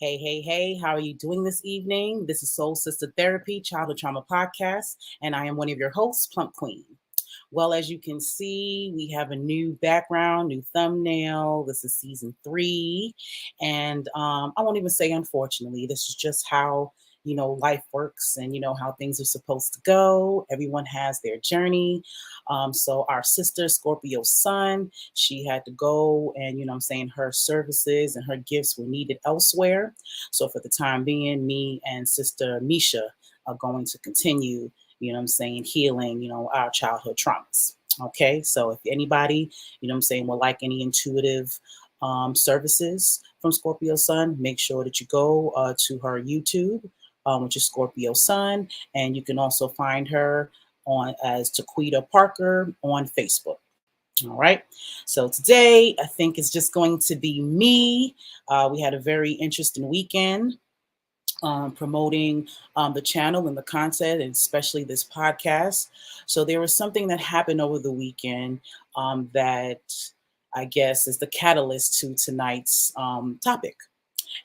Hey, how are you doing this evening? This is SolSista Therapy, Childhood Trauma Podcast, and I am one of your hosts, Plump Queen. Well, as you can see, we have a new background, new thumbnail. This is season 3. And I won't even say unfortunately, this is just how, life works and, how things are supposed to go. Everyone has their journey. So our sister, Scorpio Sun, she had to go and, her services and her gifts were needed elsewhere. So for the time being, me and sister Misha are going to continue healing, our childhood traumas. Okay, so if anybody, would like any intuitive services from Scorpio Sun, make sure that you go to her YouTube, which is Scorpio Sun, and you can also find her on as Taquita Parker on Facebook. All right. So today, I think it's just going to be me. We had a very interesting weekend promoting the channel and the content, and especially this podcast. So there was something that happened over the weekend that I guess is the catalyst to tonight's topic.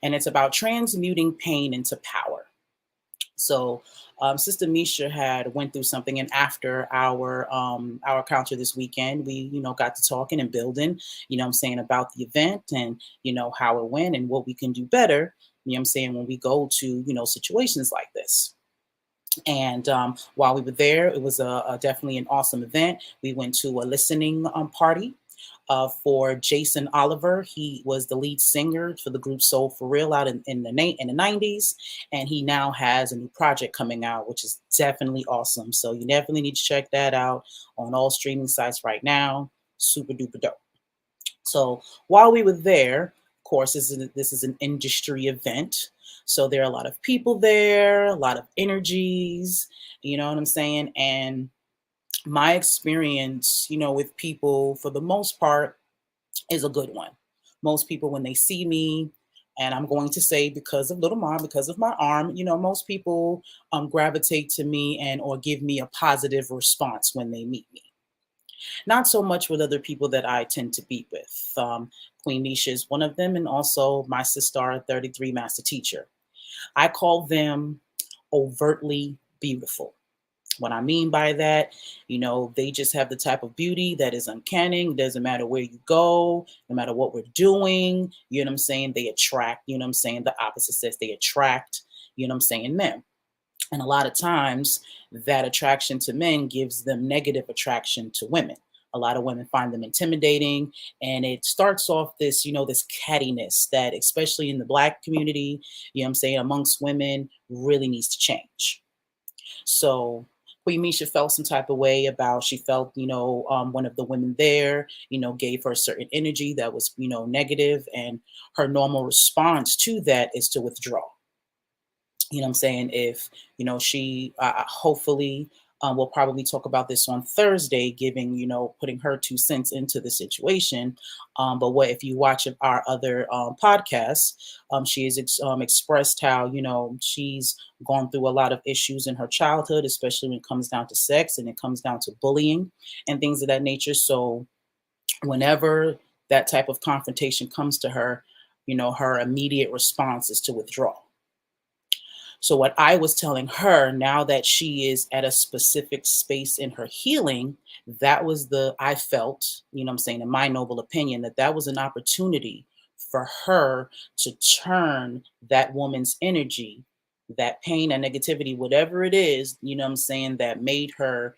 And it's about transmuting pain into power. So Sister Misha had went through something, and after our encounter this weekend, we got to talking and building, about the event and how it went and what we can do better. When we go to situations like this. And while we were there, it was a definitely an awesome event. We went to a listening party for Jason Oliver. He was the lead singer for the group Soul for Real out in the 90s. And he now has a new project coming out, which is definitely awesome. So you definitely need to check that out on all streaming sites right now. Super duper dope. So while we were there, of course, this is an industry event. So there are a lot of people there, a lot of energies, you know what I'm saying? And my experience, with people for the most part is a good one. Most people, when they see me, and I'm going to say because of Little Mom, because of my arm, most people gravitate to me and or give me a positive response when they meet me. Not so much with other people that I tend to be with. Queen Nisha is one of them, and also my sister, 33 master teacher. I call them overtly beautiful. What I mean by that, they just have the type of beauty that is uncanny. It doesn't matter where you go, no matter what we're doing, they attract, the opposite sex, they attract, men. And a lot of times that attraction to men gives them negative attraction to women. A lot of women find them intimidating, and it starts off this, this cattiness that, especially in the Black community, amongst women, really needs to change. So Queen Misha felt some type of way about, she felt, one of the women there, gave her a certain energy that was, negative, and her normal response to that is to withdraw. If she hopefully we'll probably talk about this on Thursday, giving putting her 2 cents into the situation. But what if you watch our other podcasts, she has expressed how she's gone through a lot of issues in her childhood, especially when it comes down to sex and it comes down to bullying and things of that nature. So whenever that type of confrontation comes to her, her immediate response is to withdraw. So what I was telling her, now that she is at a specific space in her healing, I felt, in my noble opinion, that was an opportunity for her to turn that woman's energy, that pain and negativity, whatever it is, that made her,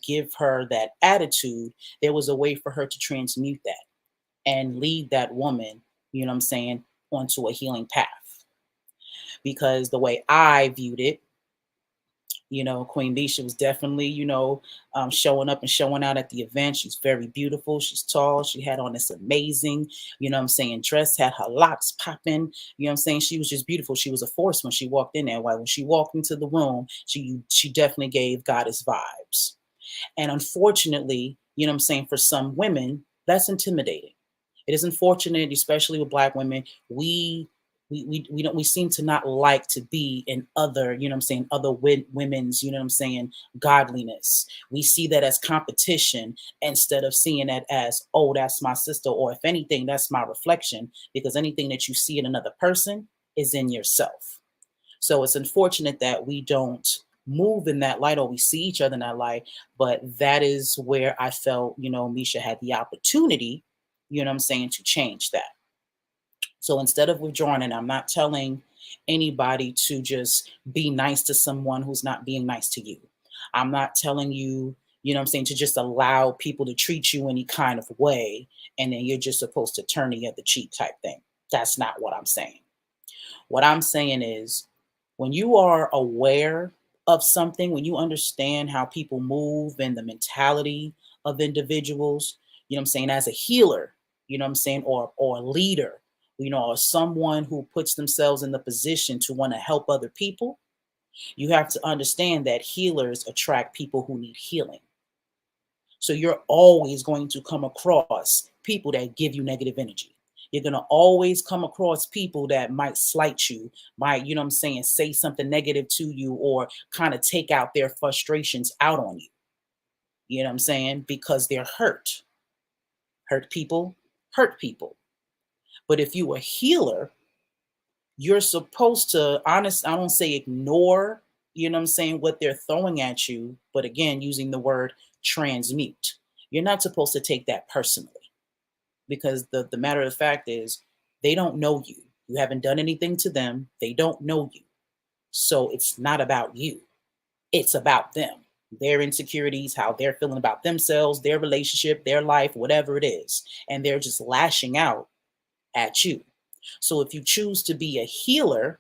give her that attitude. There was a way for her to transmute that and lead that woman, onto a healing path. Because the way I viewed it, Queen Misha was definitely, showing up and showing out at the event. She's very beautiful. She's tall. She had on this amazing, dress, had her locks popping. She was just beautiful. She was a force when she walked in there. When she walked into the room, she definitely gave goddess vibes. And unfortunately, for some women, that's intimidating. It is unfortunate, especially with Black women. We seem to not like to be in other, other women's, godliness. We see that as competition instead of seeing that as, oh, that's my sister, or if anything, that's my reflection. Because anything that you see in another person, is in yourself. So it's unfortunate that we don't move in that light or we see each other in that light. But that is where I felt, Misha had the opportunity, to change that. So instead of withdrawing, and I'm not telling anybody to just be nice to someone who's not being nice to you. I'm not telling you, to just allow people to treat you any kind of way and then you're just supposed to turn the other cheek type thing. That's not what I'm saying. What I'm saying is when you are aware of something, when you understand how people move and the mentality of individuals, as a healer, or a leader, or someone who puts themselves in the position to want to help other people, you have to understand that healers attract people who need healing. So you're always going to come across people that give you negative energy. You're going to always come across people that might slight you, might, say something negative to you or kind of take out their frustrations out on you. You know what I'm saying? Because they're hurt. Hurt people hurt people. But if you a healer, you're supposed to, I don't say ignore, what they're throwing at you. But again, using the word transmute. You're not supposed to take that personally because the matter of fact is they don't know you. You haven't done anything to them. They don't know you. So it's not about you. It's about them, their insecurities, how they're feeling about themselves, their relationship, their life, whatever it is. And they're just lashing out at you. So if you choose to be a healer,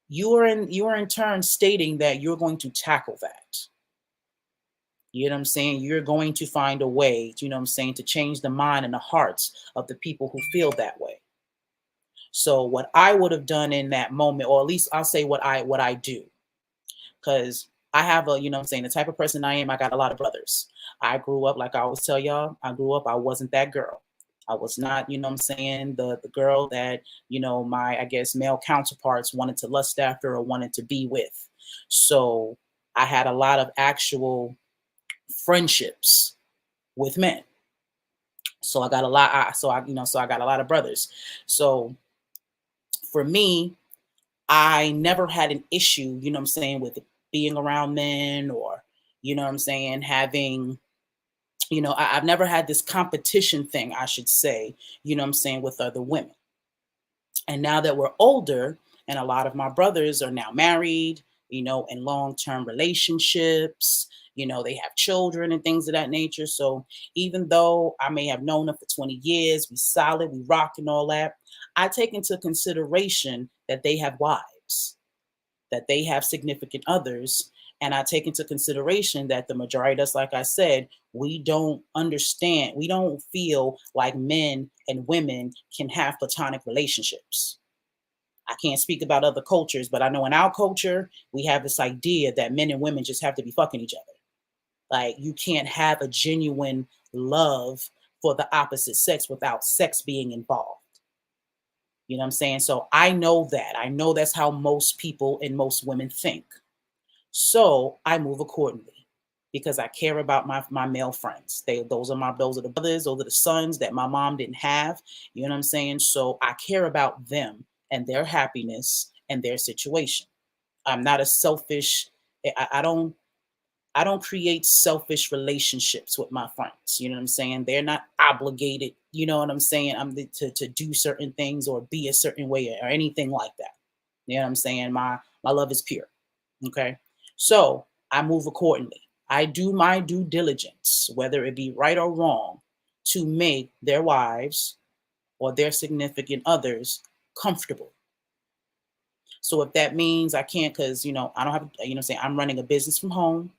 you are in turn stating that you're going to tackle that. You know what I'm saying? You're going to find a way, to change the mind and the hearts of the people who feel that way. So what I would have done in that moment, or at least I'll say what I do, because I have the type of person I am, I got a lot of brothers. I grew up, like I always tell y'all, I wasn't that girl. I was not, the girl that, my, I guess, male counterparts wanted to lust after or wanted to be with. So I had a lot of actual friendships with men. So I got a lot. I got a lot of brothers. So for me, I never had an issue, with being around men or, having, I've never had this competition thing, I should say, with other women. And now that we're older and a lot of my brothers are now married, in long-term relationships, they have children and things of that nature. So even though I may have known them for 20 years, we solid, we rock and all that, I take into consideration that they have wives, that they have significant others. And I take into consideration that the majority of us, like I said, we don't understand, we don't feel like men and women can have platonic relationships. I can't speak about other cultures, but I know in our culture, we have this idea that men and women just have to be fucking each other. Like you can't have a genuine love for the opposite sex without sex being involved. You know what I'm saying? So I know that. I know that's how most people and most women think. So I move accordingly because I care about my male friends. Those are the brothers, those are the sons that my mom didn't have. You know what I'm saying? So I care about them and their happiness and their situation. I'm not a selfish. I don't create selfish relationships with my friends. You know what I'm saying? They're not obligated. You know what I'm saying? To do certain things or be a certain way or anything like that. You know what I'm saying? My love is pure. Okay. So I move accordingly. I do my due diligence, whether it be right or wrong, to make their wives or their significant others comfortable. So if that means I can't, because, I don't have, I'm running a business from home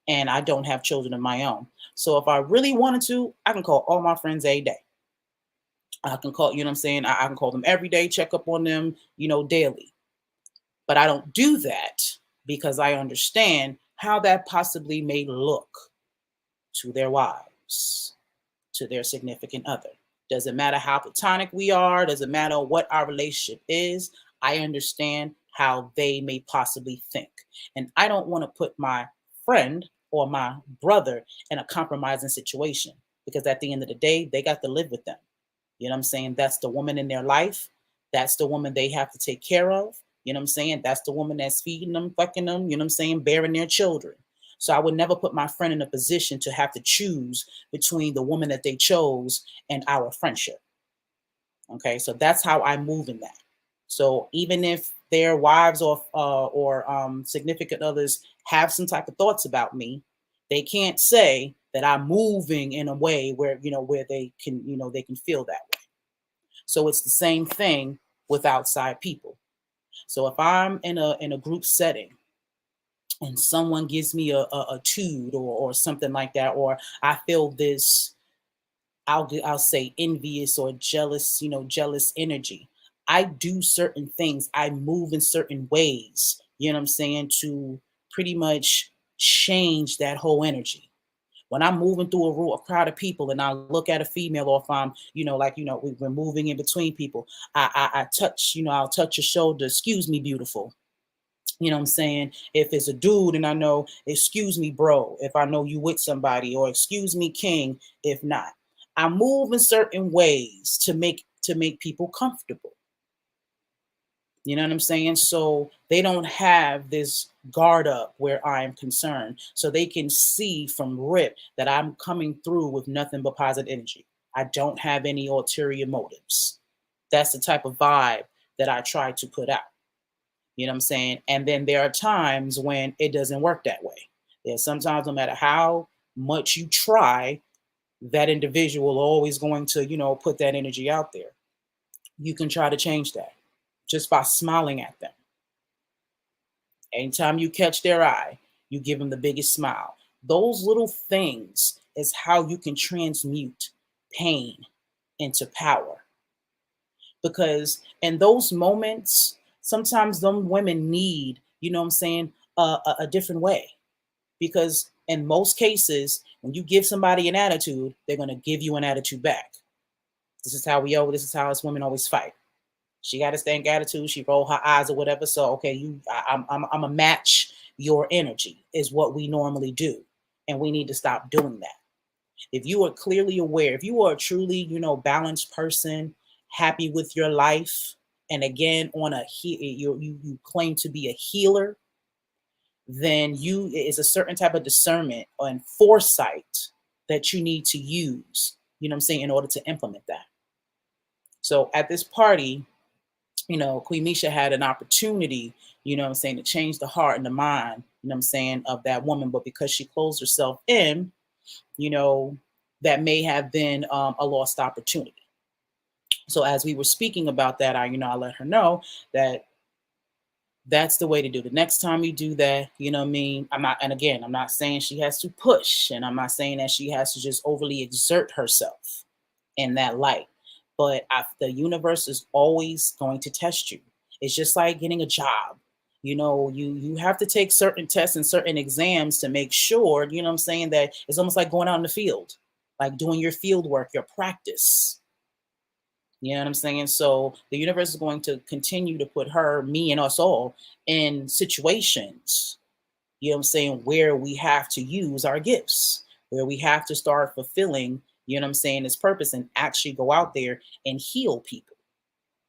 and I don't have children of my own. So if I really wanted to, I can call all my friends a day. I can call, I can call them every day, check up on them, daily. But I don't do that because I understand how that possibly may look to their wives, to their significant other. Doesn't matter how platonic we are, doesn't matter what our relationship is. I understand how they may possibly think. And I don't want to put my friend or my brother in a compromising situation because at the end of the day, they got to live with them. You know what I'm saying? That's the woman in their life. That's the woman they have to take care of. You know what I'm saying? That's the woman that's feeding them, fucking them, you know what I'm saying, bearing their children. So I would never put my friend in a position to have to choose between the woman that they chose and our friendship. Okay, so that's how I move in that. So even if their wives or significant others have some type of thoughts about me, they can't say that I'm moving in a way where where they can feel that way. So it's the same thing with outside people. So if I'm in a group setting and someone gives me a toot or something like that, or I feel this, I'll say envious or jealous, jealous energy. I do certain things. I move in certain ways, you know what I'm saying, to pretty much change that whole energy. When I'm moving through a crowd of people and I look at a female, or if I'm, we're moving in between people, I touch, I'll touch your shoulder, excuse me, beautiful. You know what I'm saying? If it's a dude and I know, excuse me, bro, if I know you with somebody, or excuse me, king, if not. I move in certain ways to make people comfortable. You know what I'm saying? So they don't have this guard up where I'm concerned. So they can see from rip that I'm coming through with nothing but positive energy. I don't have any ulterior motives. That's the type of vibe that I try to put out. You know what I'm saying? And then there are times when it doesn't work that way. There's sometimes, no matter how much you try, that individual always going to, put that energy out there. You can try to change that just by smiling at them. Anytime you catch their eye, you give them the biggest smile. Those little things is how you can transmute pain into power. Because in those moments, sometimes them women need, you know what I'm saying, a different way. Because in most cases, when you give somebody an attitude, they're going to give you an attitude back. This is how us women always fight. She got a stank attitude. She roll her eyes or whatever. So okay, I'm a match your energy is what we normally do, and we need to stop doing that. If you are clearly aware, if you are a truly balanced person, happy with your life, and again you claim to be a healer, then you is a certain type of discernment and foresight that you need to use. You know what I'm saying, in order to implement that. So at this party, Queen Misha had an opportunity, what I'm saying, to change the heart and the mind, what I'm saying, of that woman. But because she closed herself in, you know, that may have been a lost opportunity. So as we were speaking about that, I let her know that that's the way to do it. The next time you do that, what I mean? I'm not saying she has to push, and I'm not saying that she has to just overly exert herself in that light. But the universe is always going to test you. It's just like getting a job. You have to take certain tests and certain exams to make sure, what I'm saying, that it's almost like going out in the field, like doing your field work, your practice. You know what I'm saying? So the universe is going to continue to put her, me, and us all in situations, what I'm saying, where we have to use our gifts, where we have to start fulfilling, what I'm saying, its purpose, and actually go out there and heal people.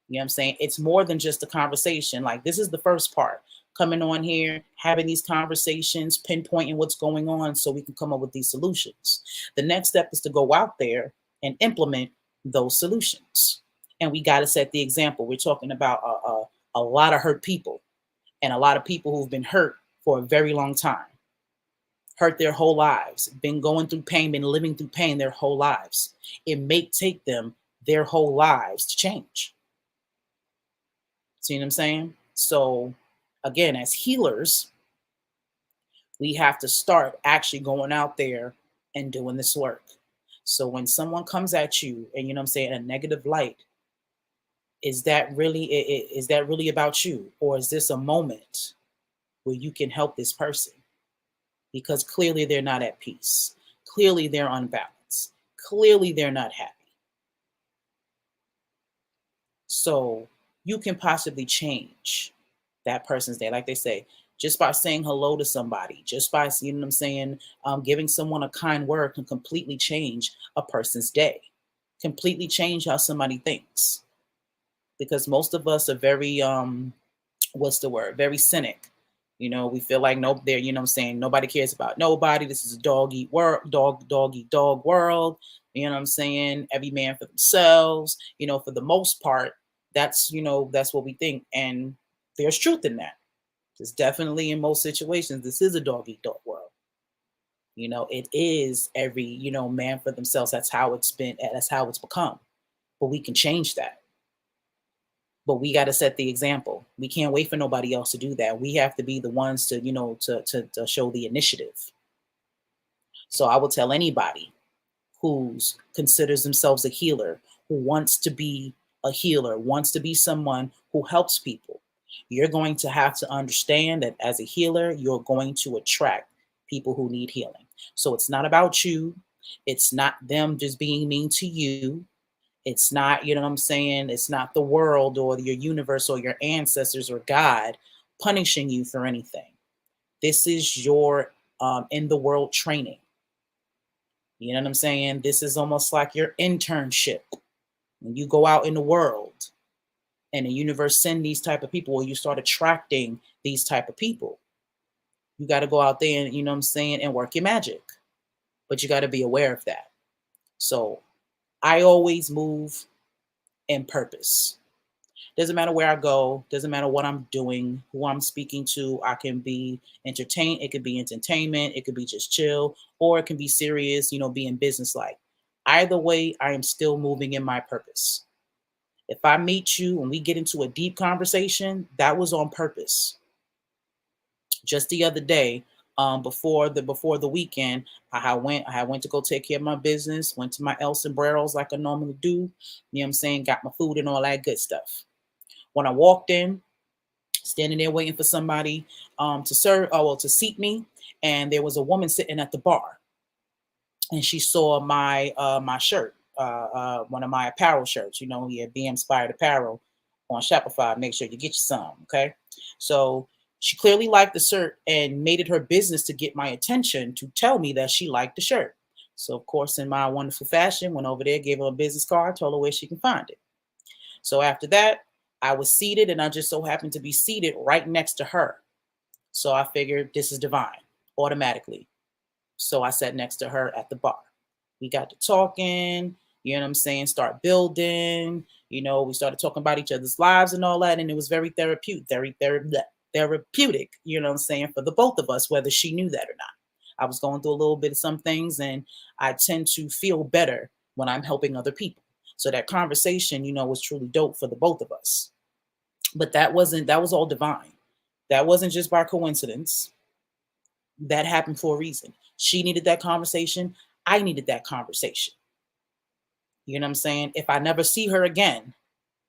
You know what I'm saying? It's more than just a conversation. Like, this is the first part. Coming on here, having these conversations, pinpointing what's going on so we can come up with these solutions. The next step is to go out there and implement those solutions. And we got to set the example. We're talking about a lot of hurt people, and a lot of people who've been hurt for a very long time, hurt their whole lives, been going through pain, been living through pain their whole lives. It may take them their whole lives to change. See what I'm saying? So again, as healers, we have to start actually going out there and doing this work. So when someone comes at you and, what I'm saying, a negative light, is that really about you? Or is this a moment where you can help this person? Because clearly they're not at peace. Clearly they're unbalanced. Clearly they're not happy. So you can possibly change that person's day. Like they say, just by saying hello to somebody, just by, what I'm saying, giving someone a kind word can completely change a person's day, completely change how somebody thinks. because most of us are very what's the word? Very cynic. We feel like no there, you know what I'm saying, nobody cares about nobody. This is a dog eat world, dog eat dog world. You know what I'm saying? Every man for themselves, for the most part, that's what we think. And there's truth in that. There's definitely in most situations, this is a dog eat dog world. It is every, man for themselves. That's how it's been, that's how it's become. But we can change that. But we got to set the example. We can't wait for nobody else to do that. We have to be the ones to, to show the initiative. So I will tell anybody who's considers themselves a healer, who wants to be a healer, wants to be someone who helps people. You're going to have to understand that as a healer, you're going to attract people who need healing. So it's not about you. It's not them just being mean to you. It's not, you know what I'm saying? It's not the world or your universe or your ancestors or God punishing you for anything. This is your in the world training. You know what I'm saying? This is almost like your internship. When you go out in the world and the universe send these type of people, or you start attracting these type of people, you got to go out there and, you know what I'm saying, and work your magic. But you got to be aware of that. So I always move in purpose. Doesn't matter where I go, doesn't matter what I'm doing, who I'm speaking to. I can be entertained, it could be entertainment, it could be just chill, or it can be serious, being business-like. Either way, I am still moving in my purpose. If I meet you and we get into a deep conversation, that was on purpose. Just the other day, before the weekend, I went to go take care of my business, went to my El Sombreros like I normally do. You know what I'm saying? Got my food and all that good stuff. When I walked in, standing there waiting for somebody to serve, to seat me, and there was a woman sitting at the bar, and she saw my shirt, one of my apparel shirts. Be Inspired Apparel on Shopify. Make sure you get you some, okay? So she clearly liked the shirt and made it her business to get my attention to tell me that she liked the shirt. So of course, in my wonderful fashion, went over there, gave her a business card, told her where she can find it. So after that, I was seated, and I just so happened to be seated right next to her. So I figured this is divine automatically. So I sat next to her at the bar. We got to talking, you know what I'm saying, start building, we started talking about each other's lives and all that. And it was very therapeutic, you know what I'm saying, for the both of us, whether she knew that or not. I was going through a little bit of some things, and I tend to feel better when I'm helping other people. So that conversation, was truly dope for the both of us. But that was all divine. That wasn't just by coincidence. That happened for a reason. She needed that conversation. I needed that conversation. You know what I'm saying? If I never see her again,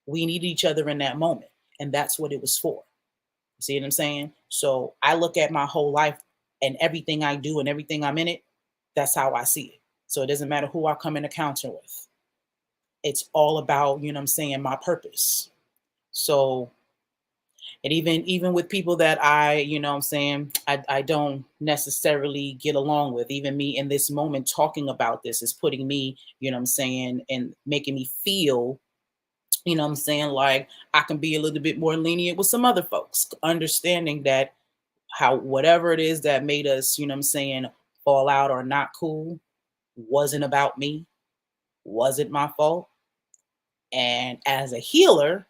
we need each other in that moment. And that's what it was for. See what I'm saying? So I look at my whole life and everything I do and everything I'm in it. That's how I see it. So it doesn't matter who I come in encounter with. It's all about, you know what I'm saying, my purpose. So, and even with people that I, you know what I'm saying, I don't necessarily get along with, even me in this moment talking about this is putting me, you know what I'm saying, and making me feel, you know what I'm saying, like I can be a little bit more lenient with some other folks, understanding that how whatever it is that made us, you know what I'm saying, fall out or not cool wasn't about me, wasn't my fault. And as a healer,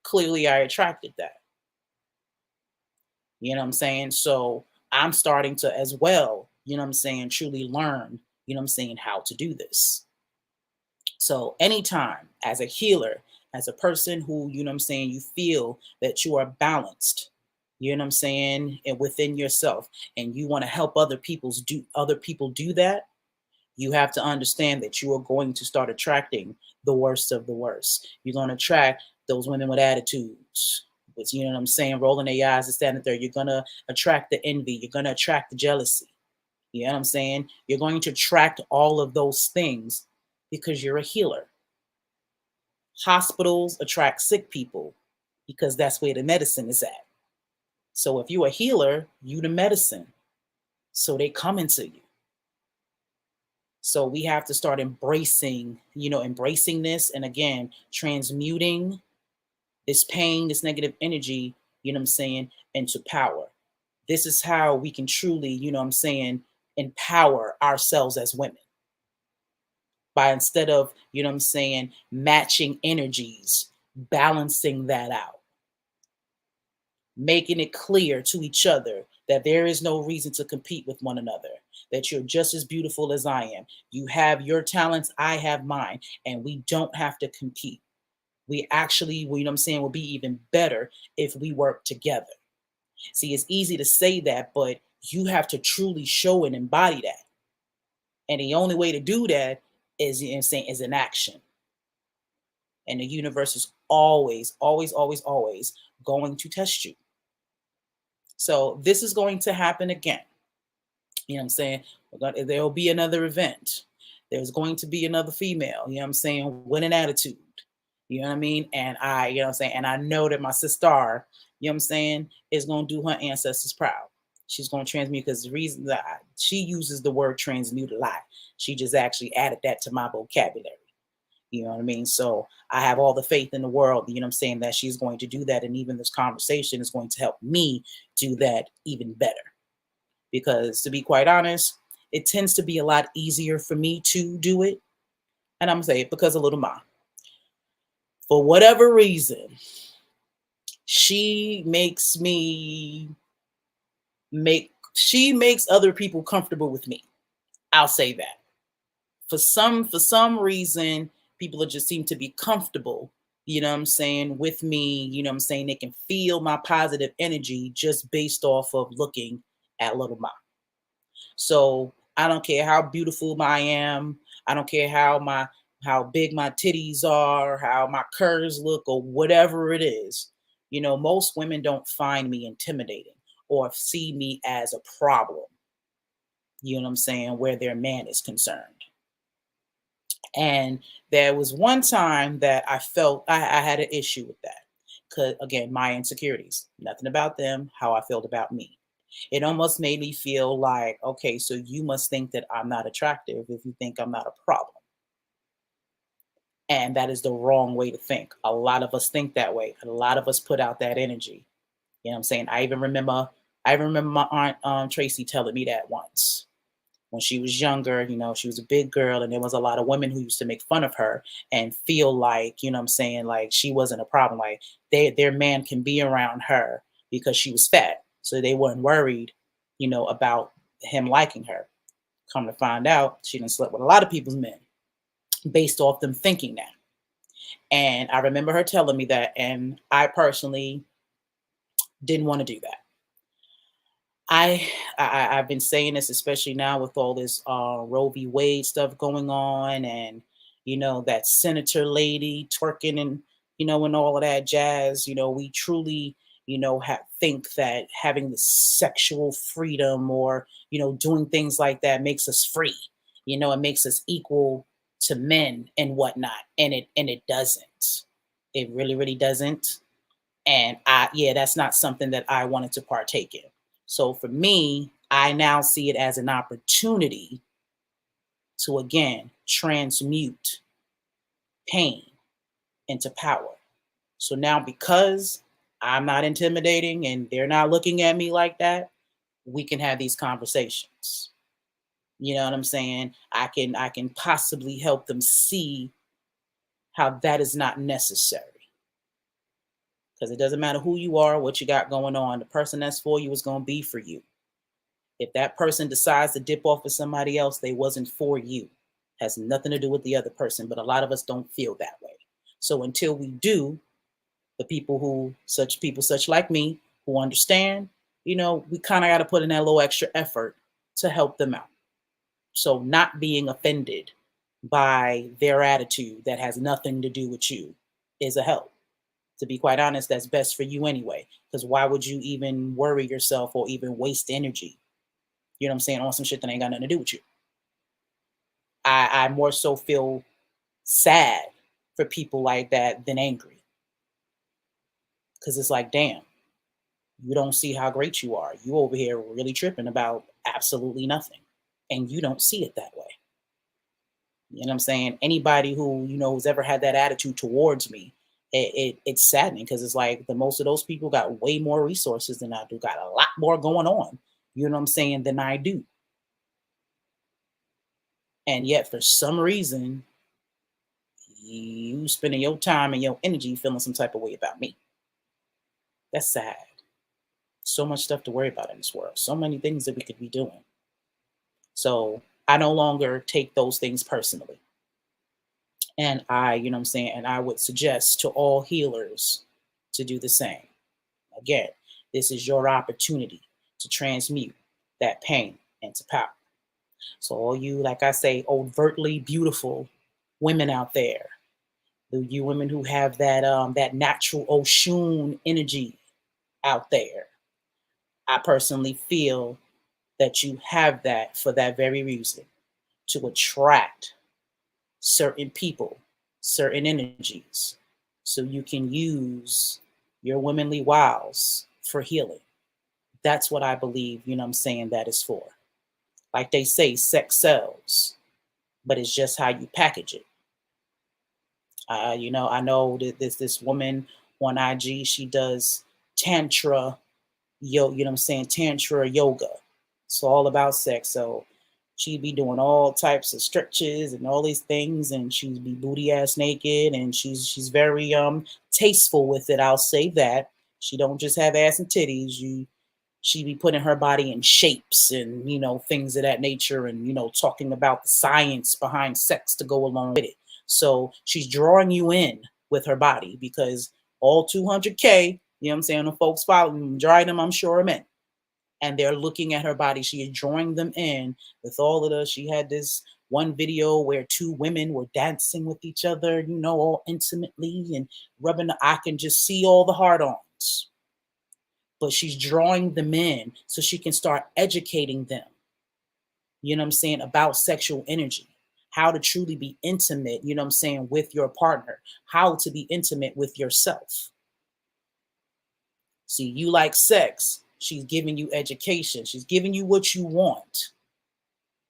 clearly I attracted that. You know what I'm saying? So I'm starting to as well, you know what I'm saying, truly learn, you know what I'm saying, how to do this. So anytime as a healer, as a person who, you know what I'm saying, you feel that you are balanced, you know what I'm saying, and within yourself, and you want to help other people do that, you have to understand that you are going to start attracting the worst of the worst. You're going to attract those women with attitudes, with, you know what I'm saying, rolling their eyes and standing there. You're going to attract the envy. You're going to attract the jealousy. You know what I'm saying? You're going to attract all of those things because you're a healer. Hospitals attract sick people because that's where the medicine is at. So if you're a healer, you the medicine. So they come into you. So we have to start embracing this. And again, transmuting this pain, this negative energy, you know what I'm saying, into power. This is how we can truly, you know what I'm saying, empower ourselves as women by instead of, you know what I'm saying, matching energies, balancing that out, making it clear to each other that there is no reason to compete with one another, that you're just as beautiful as I am. You have your talents, I have mine, and we don't have to compete. We actually, you know what I'm saying, will be even better if we work together. See, it's easy to say that, but you have to truly show and embody that. And the only way to do that is, you know what I'm saying, is in action. And the universe is always, always, always, always going to test you. So this is going to happen again. You know what I'm saying? There'll be another event. There's going to be another female, you know what I'm saying, with an attitude. You know what I mean? And you know what I'm saying? And I know that my sister, you know what I'm saying, is going to do her ancestors proud. She's going to transmute because the reason that she uses the word transmute a lot. She just actually added that to my vocabulary. You know what I mean? So I have all the faith in the world, you know what I'm saying, that she's going to do that. And even this conversation is going to help me do that even better. Because to be quite honest, it tends to be a lot easier for me to do it. And I'm going to say it because of little Ma. For whatever reason, she makes other people comfortable with me. I'll say that. For some reason, people just seem to be comfortable, you know what I'm saying, with me, you know what I'm saying, they can feel my positive energy just based off of looking at little Ma. So I don't care how beautiful I am. I don't care how big my titties are, how my curves look, or whatever it is. You know, most women don't find me intimidating or see me as a problem. You know what I'm saying, where their man is concerned. And there was one time that I felt I had an issue with that. Cause again, my insecurities, nothing about them, how I felt about me. It almost made me feel like, okay, so you must think that I'm not attractive if you think I'm not a problem. And that is the wrong way to think. A lot of us think that way. A lot of us put out that energy. You know what I'm saying? I even remember my aunt Tracy telling me that once. When she was younger, you know, she was a big girl and there was a lot of women who used to make fun of her and feel like, you know what I'm saying, like she wasn't a problem. Like their man can be around her because she was fat. So they weren't worried, you know, about him liking her. Come to find out, she didn't slept with a lot of people's men based off them thinking that. And I remember her telling me that, and I personally didn't want to do that. I've been saying this, especially now with all this Roe v. Wade stuff going on, and you know that senator lady twerking and you know and all of that jazz. You know, we truly think that having the sexual freedom or you know doing things like that makes us free. You know, it makes us equal to men and whatnot, and it doesn't. It really really doesn't. And yeah, that's not something that I wanted to partake in. So for me, I now see it as an opportunity to again transmute pain into power. So now because I'm not intimidating and they're not looking at me like that, we can have these conversations. You know what I'm saying? I can possibly help them see how that is not necessary. Because it doesn't matter who you are, what you got going on. The person that's for you is going to be for you. If that person decides to dip off with somebody else, they wasn't for you. Has nothing to do with the other person, but a lot of us don't feel that way. So until we do, the people such like me who understand, you know, we kind of got to put in that little extra effort to help them out. So not being offended by their attitude that has nothing to do with you is a help. To be quite honest, that's best for you anyway. Because why would you even worry yourself or even waste energy, you know what I'm saying, on some shit that ain't got nothing to do with you? I more so feel sad for people like that than angry. Because it's like, damn, you don't see how great you are. You over here really tripping about absolutely nothing. And you don't see it that way. You know what I'm saying? Anybody who, you know, who's ever had that attitude towards me it's saddening because it's like the most of those people got way more resources than I do, got a lot more going on, you know what I'm saying, than I do. And yet for some reason, you spending your time and your energy feeling some type of way about me. That's sad. So much stuff to worry about in this world. So many things that we could be doing. So I no longer take those things personally. And I, you know what I'm saying, and I would suggest to all healers to do the same. Again, this is your opportunity to transmute that pain into power. So all you, like I say, overtly beautiful women out there, you women who have that natural Oshun energy out there, I personally feel that you have that for that very reason, to attract certain people, certain energies, so you can use your womanly wiles for healing. That's what I believe, you know what I'm saying, that is for. Like they say, sex sells, but it's just how you package it. I know that this woman on IG, she does tantra you know what I'm saying, tantra yoga. It's all about sex. So she'd be doing all types of stretches and all these things, and she'd be booty ass naked, and she's very tasteful with it. I'll say that. She don't just have ass and titties. She be putting her body in shapes and things of that nature, and talking about the science behind sex to go along with it. So she's drawing you in with her body because all 200K, you know what I'm saying, the folks following, majority of them I'm sure are men, and they're looking at her body. She is drawing them in with all of the. She had this one video where two women were dancing with each other, all intimately and rubbing. I can just see all the hard-ons, but she's drawing them in so she can start educating them, you know what I'm saying, about sexual energy, how to truly be intimate, you know what I'm saying, with your partner, how to be intimate with yourself. See, you like sex, she's giving you education, she's giving you what you want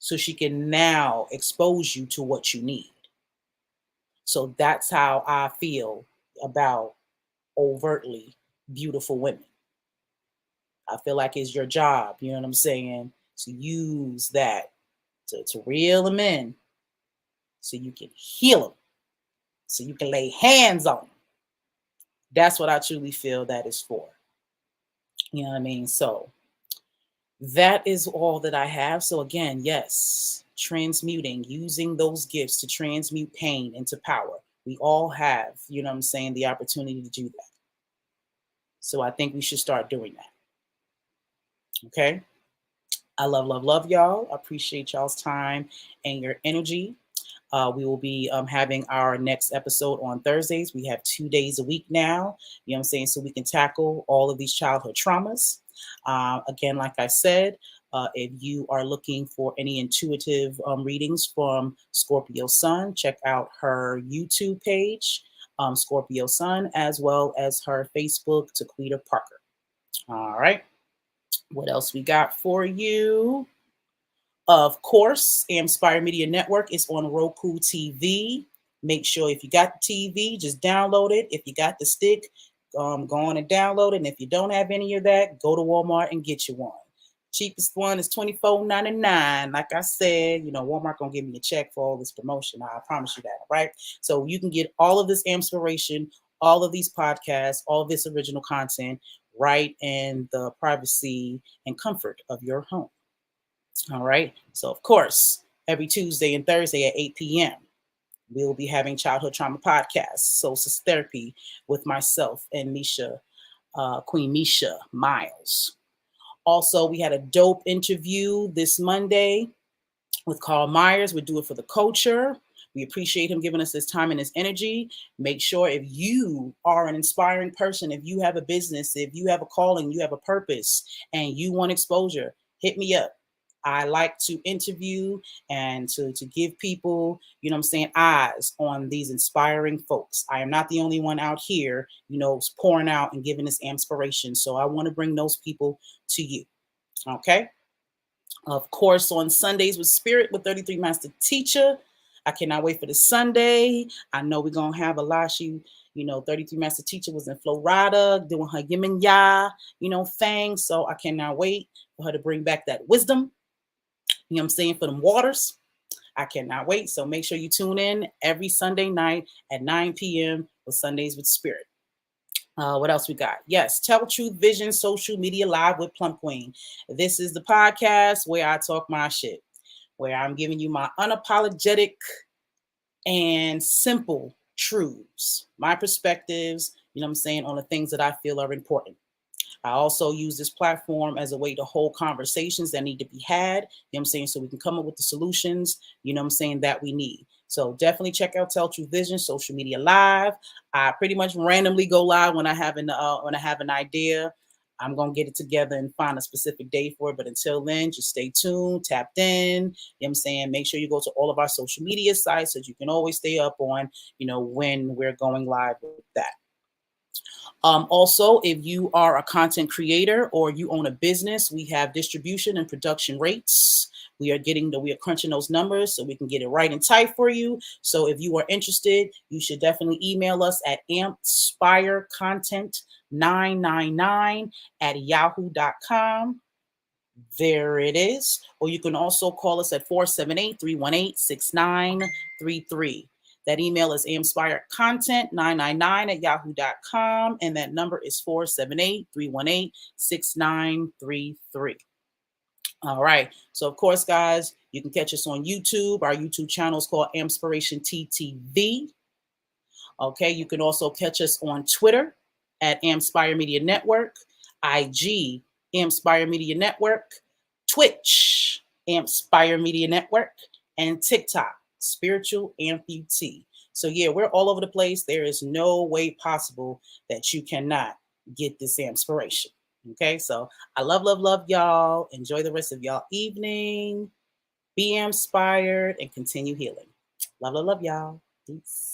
so she can now expose you to what you need. So that's how I feel about overtly beautiful women. I feel like it's your job, you know what I'm saying, to use that to reel them in so you can heal them, so you can lay hands on them. That's what I truly feel that is for. You know what I mean? So that is all that I have. So again, yes, transmuting, using those gifts to transmute pain into power. We all have, you know what I'm saying, the opportunity to do that. So I think we should start doing that. Okay? I love y'all. I appreciate y'all's time and your energy. We will be having our next episode on Thursdays. We have 2 days a week now, you know what I'm saying, so we can tackle all of these childhood traumas. Again, like I said, if you are looking for any intuitive readings from Scorpio Sun, check out her YouTube page, Scorpio Sun, as well as her Facebook, Taquita Parker. All right. What else we got for you? Of course, Inspire Media Network is on Roku TV. Make sure if you got the TV, just download it. If you got the stick, go on and download it. And if you don't have any of that, go to Walmart and get you one. Cheapest one is $24.99. Like I said, Walmart gonna give me a check for all this promotion. I promise you that, right? So you can get all of this inspiration, all of these podcasts, all of this original content right in the privacy and comfort of your home. All right. So, of course, every Tuesday and Thursday at 8 p.m., we'll be having Childhood Trauma Podcast, SolSista Therapy, with myself and Misha, Queen Misha Miles. Also, we had a dope interview this Monday with Carl Myers. We do it for the culture. We appreciate him giving us his time and his energy. Make sure if you are an inspiring person, if you have a business, if you have a calling, you have a purpose, and you want exposure, hit me up. I like to interview and to give people, you know what I'm saying, eyes on these inspiring folks. I am not the only one out here, pouring out and giving this inspiration. So I want to bring those people to you. Okay. Of course, on Sundays with Spirit with 33 Master Teacher. I cannot wait for the Sunday. I know we're gonna have a lot. She, 33 Master Teacher was in Florida doing her Yemen thing. So I cannot wait for her to bring back that wisdom. You know what I'm saying? For them waters. I cannot wait. So make sure you tune in every Sunday night at 9 p.m. with Sundays with Spirit. What else we got? Yes, Tell Truth Vision Social Media Live with Plum Queen. This is the podcast where I talk my shit, where I'm giving you my unapologetic and simple truths, my perspectives, on the things that I feel are important. I also use this platform as a way to hold conversations that need to be had, so we can come up with the solutions, that we need. So definitely check out Tell True Vision Social Media Live. I pretty much randomly go live when I have an idea. I'm gonna get it together and find a specific day for it. But until then, just stay tuned, tapped in. Make sure you go to all of our social media sites so you can always stay up on, when we're going live with that. Also, if you are a content creator or you own a business, we have distribution and production rates. We are crunching those numbers so we can get it right and tight for you. So if you are interested, you should definitely email us at ampspirecontent999@yahoo.com. There it is. Or you can also call us at 478-318-6933. That email is ampspirecontent999@yahoo.com. And that number is 478-318-6933. All right. So, of course, guys, you can catch us on YouTube. Our YouTube channel is called Ampspiration TTV. Okay. You can also catch us on Twitter at Ampspire Media Network, IG, Ampspire Media Network, Twitch, Ampspire Media Network, and TikTok, Spiritual Amputee. So yeah, we're all over the place. There is no way possible that you cannot get this inspiration. Okay, so I love y'all. Enjoy the rest of y'all evening. Be inspired and continue healing. Love y'all. Peace.